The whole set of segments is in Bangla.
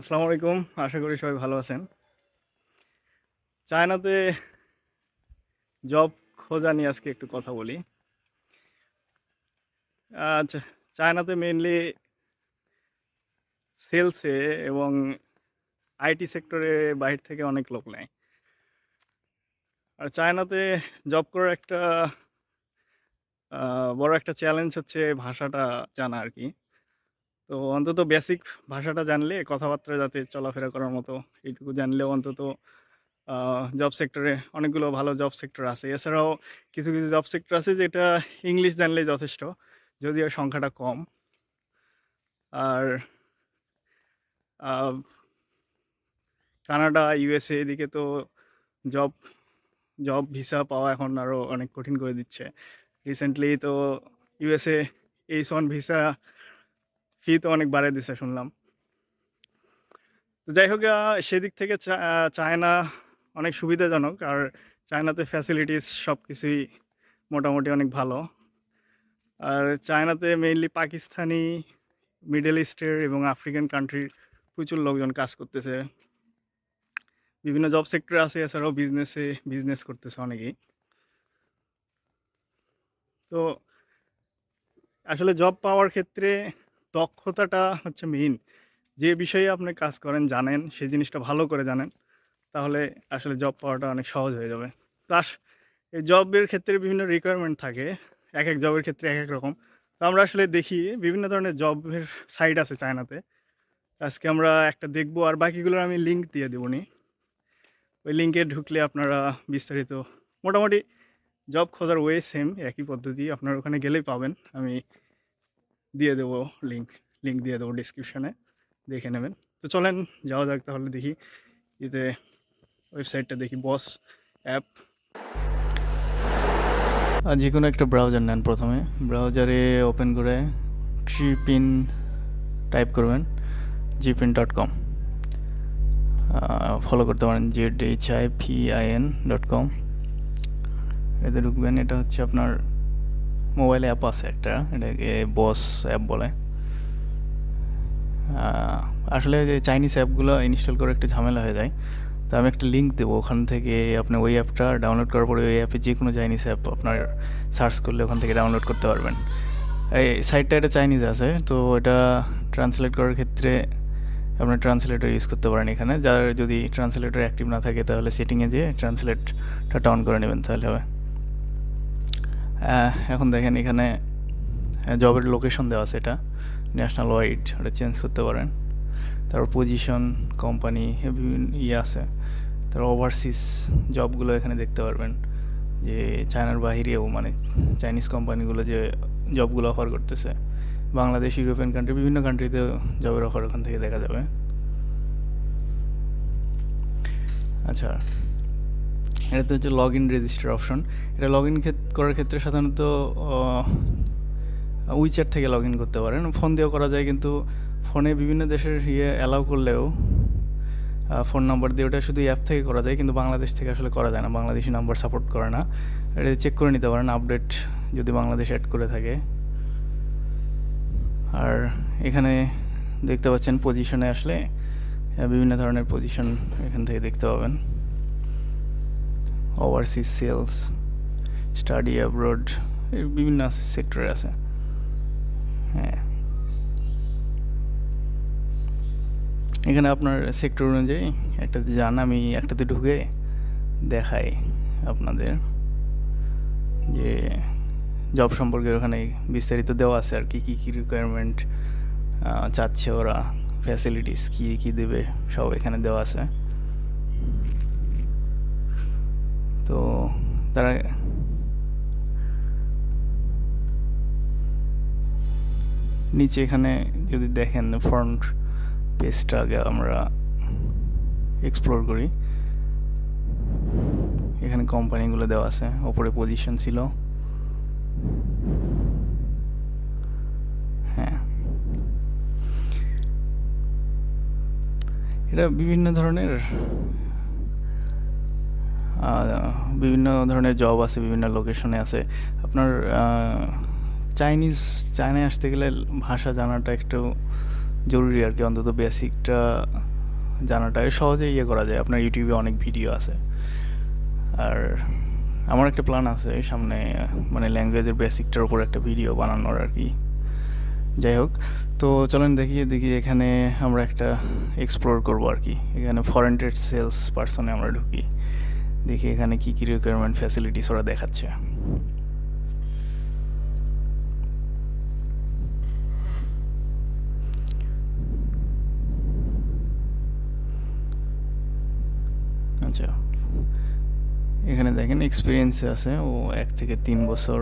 আসসালামু আলাইকুম। আশা করি সবাই ভালো আছেন। চায়নাতে জব খোঁজা নিয়ে আজকে একটু কথা বলি। আচ্ছা, চায়নাতে মেইনলি সেলসে এবং আইটি সেক্টরে বাহির থেকে অনেক লোক নেয়। আর চায়নাতে জব করার একটা বড় একটা চ্যালেঞ্জ হচ্ছে ভাষাটা জানা আরকি। তো অন্তত বেসিক ভাষাটা জানলে কথাবার্তা যাতে চলাফেরা করার মতো এইটুকু জানলেও অন্তত জব সেক্টরে অনেকগুলো ভালো জব সেক্টর আছে। এছাড়াও কিছু, কিছু জব সেক্টর আছে যেটা ইংলিশ জানলেই যথেষ্ট। যদিও সংখ্যাটা কম। আর আ কানাডা, ইউএসএ এদিকে তো জব জব ভিসা পাওয়া এখন আরও অনেক কঠিন করে দিচ্ছে। রিসেন্টলি তো ইউএসএ H1 ভিসা ফি তো অনেক বাড়ায় দিছে শুনলাম। তো যাই হোক সেদিক থেকে চায়না অনেক সুবিধাজনক। আর চায়নাতে ফ্যাসিলিটিস সব কিছুই মোটামুটি অনেক ভালো। আর চায়নাতে মেইনলি পাকিস্তানি, মিডল ইস্টের এবং আফ্রিকান কান্ট্রির প্রচুর লোকজন কাজ করতেছে। বিভিন্ন জব সেক্টর আছে, এছাড়াও বিজনেস করতেছে অনেকেই। তো আসলে জব পাওয়ার ক্ষেত্রে দক্ষতাটা হচ্ছে মেইন। যে বিষয়ে আপনি কাজ করেন জানেন, সেই জিনিসটা ভালো করে জানেন, তাহলে আসলে জব পাওয়াটা অনেক সহজ হয়ে যাবে। তো এই জবের ক্ষেত্রে বিভিন্ন রিকোয়ারমেন্ট থাকে। এক জবের ক্ষেত্রে এক রকম। তো আমরা আসলে দেখি বিভিন্ন ধরনের জবের সাইট আছে চায়নাতে। আজকে আমরা একটা দেখবো, আর বাকিগুলোর আমি লিঙ্ক দিয়ে দেবো নি। ওই লিঙ্কে ঢুকলে আপনারা বিস্তারিত মোটামুটি জব খোঁজার ওয়ে সেম, একই পদ্ধতি। আপনারা ওখানে গেলেই পাবেন। আমি দিয়ে দেবো লিঙ্ক দিয়ে দেবো ডিসক্রিপশানে, দেখে নেবেন। তো চলেন যাওয়া যাক তাহলে, দেখি এতে ওয়েবসাইটটা দেখি, বস অ্যাপ। যে কোনো একটা ব্রাউজার নেন। প্রথমে ব্রাউজারে ওপেন করে জিপিন টাইপ করবেন, gpin.com। ফলো করতে পারেন ZHIPIN.com। এতে ঢুকবেন। এটা হচ্ছে আপনার মোবাইল অ্যাপ আছে একটা, এটাকে বস অ্যাপ বলে। আসলে যে চাইনিজ অ্যাপগুলো ইনস্টল করে একটু ঝামেলা হয়ে যায়। তো আমি একটা লিঙ্ক দেবো, ওখান থেকে আপনি ওই অ্যাপটা ডাউনলোড করার পরে ওই অ্যাপে যে কোনো চাইনিজ অ্যাপ আপনার সার্চ করলে ওখান থেকে ডাউনলোড করতে পারবেন। এই সাইটটা এটা চাইনিজ আছে, তো এটা ট্রান্সলেট করার ক্ষেত্রে আপনার ট্রান্সলেটর ইউজ করতে পারেন এখানে। যার যদি ট্রান্সলেটর অ্যাক্টিভ না থাকে তাহলে সেটিংয়ে যেয়ে ট্রান্সলেটটা অন করে নেবেন, তাহলে হবে। এখন দেখেন এখানে জবের লোকেশন দেওয়া আছে, এটা ন্যাশনাল ওয়াইড, ওটা চেঞ্জ করতে পারেন। তারপর পজিশন, কোম্পানি, বিভিন্ন আছে। তারপর ওভারসিজ জবগুলো এখানে দেখতে পারবেন, যে চায়নার বাহিরেও মানে চাইনিজ কোম্পানিগুলো যে জবগুলো অফার করতেছে। বাংলাদেশ, ইউরোপিয়ান কান্ট্রি, বিভিন্ন কান্ট্রিতে জবের অফার ওখান থেকে দেখা যাবে। আচ্ছা, এটাতে হচ্ছে লগ ইন রেজিস্টার অপশন। এটা লগ ইন করার ক্ষেত্রে সাধারণত উইচ্যাট থেকে লগ ইন করতে পারেন, ফোন দিয়েও করা যায়। কিন্তু ফোনে বিভিন্ন দেশের অ্যালাউ করলেও ফোন নাম্বার দিয়ে ওটা শুধু অ্যাপ থেকে করা যায়, কিন্তু বাংলাদেশ থেকে আসলে করা যায় না, বাংলাদেশি নাম্বার সাপোর্ট করে না। এটা চেক করে নিতে পারেন আপডেট যদি বাংলাদেশ অ্যাড করে থাকে। আর এখানে দেখতে পাচ্ছেন পজিশনে আসলে বিভিন্ন ধরনের পজিশন এখান থেকে দেখতে পাবেন। ওভারসিজ সেলস, স্টাডি অ্যাব্রড, বিভিন্ন সেক্টরে আছে। হ্যাঁ, এখানে আপনার সেক্টর অনুযায়ী একটাতে যান, আমি একটাতে ঢুকে দেখাই আপনাদের যে জব সম্পর্কে ওখানে বিস্তারিত দেওয়া আছে, আর কি কী রিকোয়ারমেন্ট চাচ্ছে ওরা, ফ্যাসিলিটিস কী কী দেবে, সব এখানে দেওয়া আছে। তো তারা নিচে এখানে যদি দেখেন ফ্রন্ট পেজটা আগে আমরা এক্সপ্লোর করি। এখানে কোম্পানিগুলো দেওয়া আছে, ওপরে পজিশন ছিল। হ্যাঁ, এটা বিভিন্ন ধরনের জব আছে, বিভিন্ন লোকেশনে আছে। আপনার চায়নায় আসতে গেলে ভাষা জানাটা একটু জরুরি আর কি, অন্তত বেসিকটা জানাটা সহজে করা যায়। আপনার ইউটিউবে অনেক ভিডিও আছে। আর আমার একটা প্ল্যান আছে সামনে, মানে ল্যাঙ্গুয়েজের বেসিকটার উপর একটা ভিডিও বানানোর আর কি। যাই হোক, তো চলেন দেখি এখানে আমরা একটা এক্সপ্লোর করবো আর কি। এখানে ফরেন ট্রেড সেলস পার্সনে আমরা ঢুকি, দেখি এখানে কি কি রিকোয়ারমেন্ট ফ্যাসিলিটিস ওরা দেখাচ্ছে। আচ্ছা, এখানে দেখেন এক্সপিরিয়েন্স আছে, ও 1 থেকে 3 বছর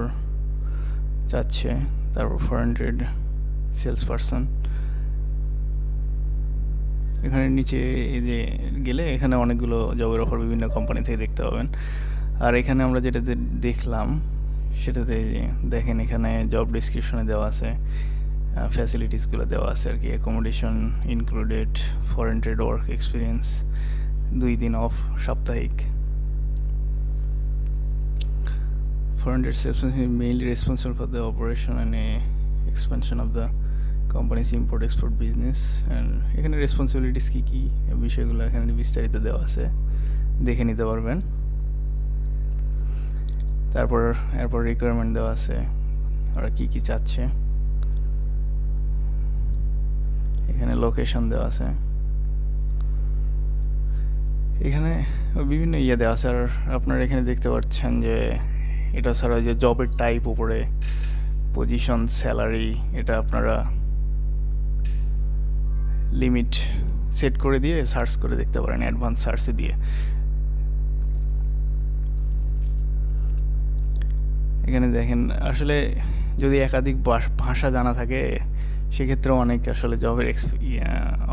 চাচ্ছে। তারপর 400 সেলস পারসন। এখানে নিচে এই যে গেলে এখানে অনেকগুলো জবের অফার বিভিন্ন কোম্পানি থেকে দেখতে পাবেন। আর এখানে আমরা যেটা দেখলাম সেটাতে দেখেন এখানে জব ডিসক্রিপশনে দেওয়া আছে, ফ্যাসিলিটিসগুলো দেওয়া আছে আর কি। Accommodation included, foreign trade work experience, 2 দিন অফ সাপ্তাহিক। Foreign trade sales is mainly responsible for the operation and expansion of the company's import-export business. And এখানে রেসপন্সিবিলিটিস কী কী বিষয়গুলো এখানে বিস্তারিত দেওয়া আছে, দেখে নিতে পারবেন। এরপর রিকোয়ারমেন্ট দেওয়া আছে, ওরা কী কী চাচ্ছে। এখানে লোকেশন দেওয়া আছে, এখানে বিভিন্ন দেওয়া আছে। আর আপনারা এখানে দেখতে পাচ্ছেন যে এটা ছাড়া যে জবের টাইপ উপরে, পজিশন, স্যালারি, এটা আপনারা লিমিট সেট করে দিয়ে সার্চ করে দেখতে পারেন অ্যাডভান্স সার্চে দিয়ে। এখানে দেখেন আসলে যদি একাধিক ভাষা জানা থাকে সেক্ষেত্রে অনেক আসলে জবের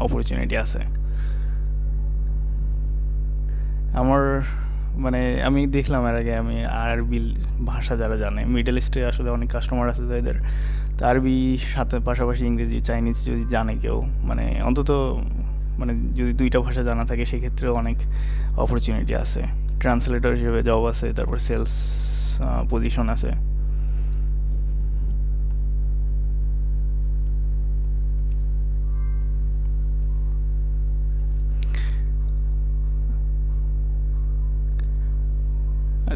অপরচুনিটি আছে। মানে আমি দেখলাম এর আগে, আমি আরবি ভাষা যারা জানে, মিডল ইস্টে আসলে অনেক কাস্টমার আছে যাদের, তো আরবি সাথে পাশাপাশি ইংরেজি, চাইনিজ যদি জানে কেউ, মানে অন্তত মানে যদি 2টা ভাষা জানা থাকে সেক্ষেত্রেও অনেক অপরচুনিটি আছে। ট্রান্সলেটর হিসেবে জব আছে, তারপর সেলস পজিশন আছে।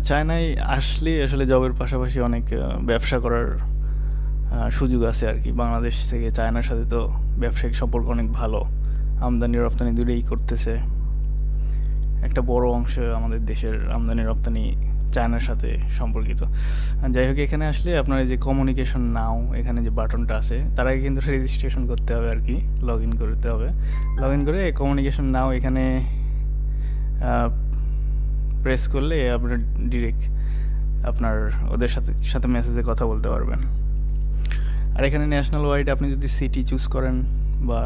চায়নায় আসলে আসলে জবের পাশাপাশি অনেক ব্যবসা করার সুযোগ আছে আর কি। বাংলাদেশ থেকে চায়নার সাথে তো ব্যবসায়িক সম্পর্ক অনেক ভালো, আমদানি রপ্তানি দুটোই করতেছে। একটা বড় অংশ আমাদের দেশের আমদানি রপ্তানি চায়নার সাথে সম্পর্কিত। যাই হোক, এখানে আসলে আপনার এই যে কমিউনিকেশন নাও, এখানে যে বাটনটা আছে, তার আগে কিন্তু রেজিস্ট্রেশন করতে হবে আর কি, লগ ইন করতে হবে। লগ ইন করে কমিউনিকেশন নাও এখানে প্রেস করলে আপনার ডিরেক্ট আপনার ওদের সাথে মেসেজে কথা বলতে পারবেন। আর এখানে ন্যাশনাল ওয়াইড আপনি যদি সিটি চুজ করেন বা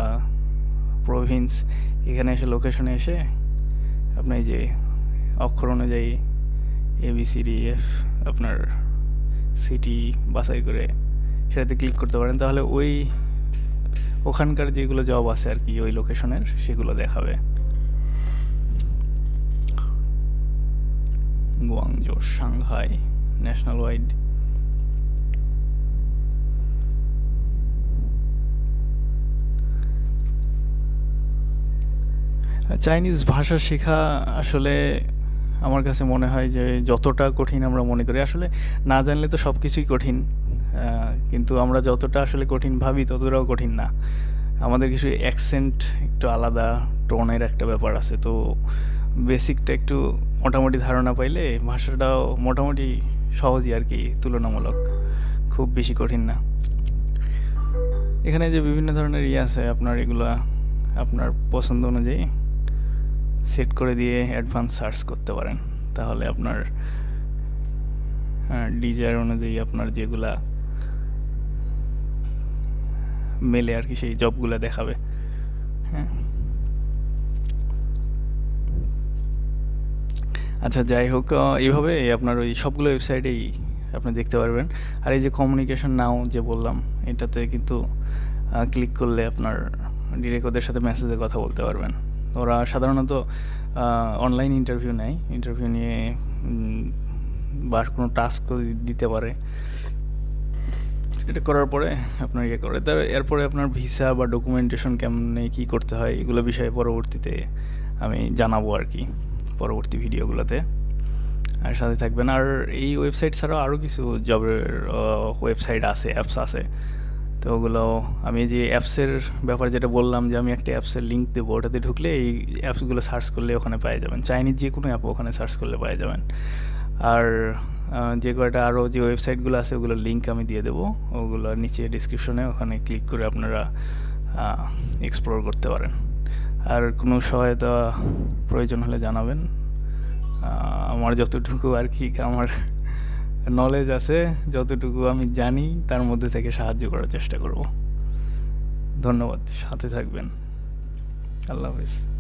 প্রভিন্স, এখানে এসে লোকেশনে এসে আপনি যে অক্ষর অনুযায়ী ABCDF আপনার সিটি বাছাই করে সেটাতে ক্লিক করতে পারেন, তাহলে ওখানকার যেগুলো জব আছে আর কি ওই লোকেশনের, সেগুলো দেখাবে। Guangzhou, Shanghai, national wide. Chinese ভাষা শেখা আসলে আমার কাছে মনে হয় যে যতটা কঠিন আমরা মনে করি, আসলে না জানলে তো সব কিছুই কঠিন, কিন্তু আমরা যতটা আসলে কঠিন ভাবি ততটাও কঠিন না। আমাদের কিছু অ্যাকসেন্ট একটু আলাদা, টোনের একটা ব্যাপার আছে, তো বেসিকটা একটু মোটামুটি ধারণা পাইলে ভাষাটাও মোটামুটি সহজই আর কি, তুলনামূলক খুব বেশি কঠিন না। এখানে যে বিভিন্ন ধরনের আছে, আপনার এগুলা আপনার পছন্দ অনুযায়ী সেট করে দিয়ে অ্যাডভান্স সার্চ করতে পারেন, তাহলে আপনার ডিজায়ার অনুযায়ী আপনার যেগুলা মেলে আর কি সেই জবগুলো দেখাবে। হ্যাঁ, আচ্ছা, যাই হোক, এইভাবে আপনার ওই সবগুলো ওয়েবসাইটেই আপনি দেখতে পারবেন। আর এই যে কমিউনিকেশন নাও যে বললাম, এটাতে কিন্তু ক্লিক করলে আপনার ডিরেক্ট ওদের সাথে মেসেজে কথা বলতে পারবেন। ওরা সাধারণত অনলাইন ইন্টারভিউ নেয়, ইন্টারভিউ নিয়ে বা কোনো টাস্ক দিতে পারে, এটা করার পরে আপনার ইয়ে করে এরপরে আপনার ভিসা বা ডকুমেন্টেশন কেমনে কী করতে হয় এগুলো বিষয়ে পরবর্তীতে আমি জানাবো আর কি পরবর্তী ভিডিওগুলোতে। আর সাথে থাকবেন। আর এই ওয়েবসাইট ছাড়াও আরও কিছু জবের ওয়েবসাইট আছে, অ্যাপস আছে। তো ওগুলো আমি যে অ্যাপসের ব্যাপারে যেটা বললাম যে আমি একটা অ্যাপসের লিঙ্ক দেবো, ওটাতে ঢুকলে এই অ্যাপসগুলো সার্চ করলে ওখানে পেয়ে যাবেন। চাইনিজ যে কোনো অ্যাপ ওখানে সার্চ করলে পেয়ে যাবেন। আর যে কয়টা আরও যে ওয়েবসাইটগুলো আছে ওগুলোর লিঙ্ক আমি দিয়ে দেবো, ওগুলো নিচে ডিসক্রিপশনে, ওখানে ক্লিক করে আপনারা এক্সপ্লোর করতে পারেন। আর কোনো সহায়তা প্রয়োজন হলে জানাবেন। আমার যতটুকু আর কি আমার নলেজ আছে, যতটুকু আমি জানি তার মধ্যে থেকে সাহায্য করার চেষ্টা করব। ধন্যবাদ, সাথে থাকবেন। আল্লাহ হাফেজ।